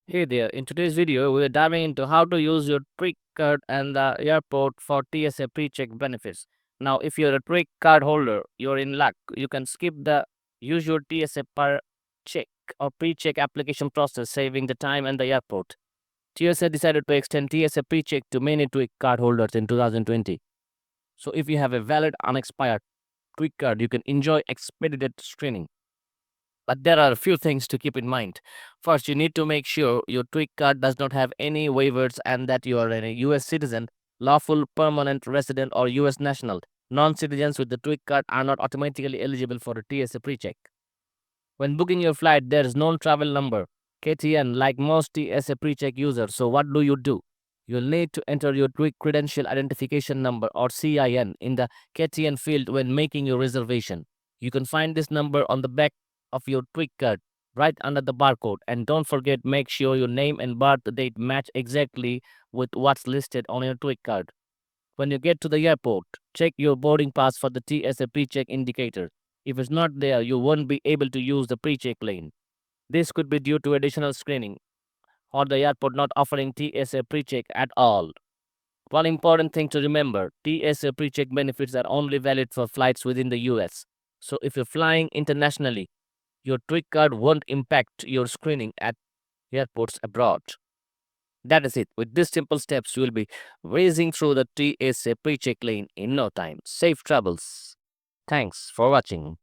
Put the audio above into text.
Hey there, in today's video, we're diving into how to use your TWIC card and the airport for TSA pre-check benefits. Now, if you're a TWIC card holder, you're in luck. You can skip the usual TSA per check or pre-check application process, saving the time and the airport. TSA decided to extend TSA pre-check to many TWIC card holders in 2020. So if you have a valid unexpired TWIC card, you can enjoy expedited screening. But there are a few things to keep in mind. First, you need to make sure your TWIC card does not have any waivers and that you are a US citizen, lawful permanent resident, or US national. Non citizens with the TWIC card are not automatically eligible for a TSA pre check. When booking your flight, there is no travel number, KTN, like most TSA pre check users. So, what do? You'll need to enter your TWIC Credential Identification Number or CIN in the KTN field when making your reservation. You can find this number on the back of your TWIC card right under the barcode. And don't forget, make sure your name and birth date match exactly with what's listed on your TWIC card. When you get to the airport, check your boarding pass for the TSA pre-check indicator. If it's not there, you won't be able to use the pre-check lane. This could be due to additional screening or the airport not offering TSA pre-check at all. One important thing to remember, TSA pre-check benefits are only valid for flights within the US. So if you're flying internationally, your TWIC card won't impact your screening at airports abroad. That is it. With these simple steps, you will be racing through the TSA pre-check lane in no time. Safe travels. Thanks for watching.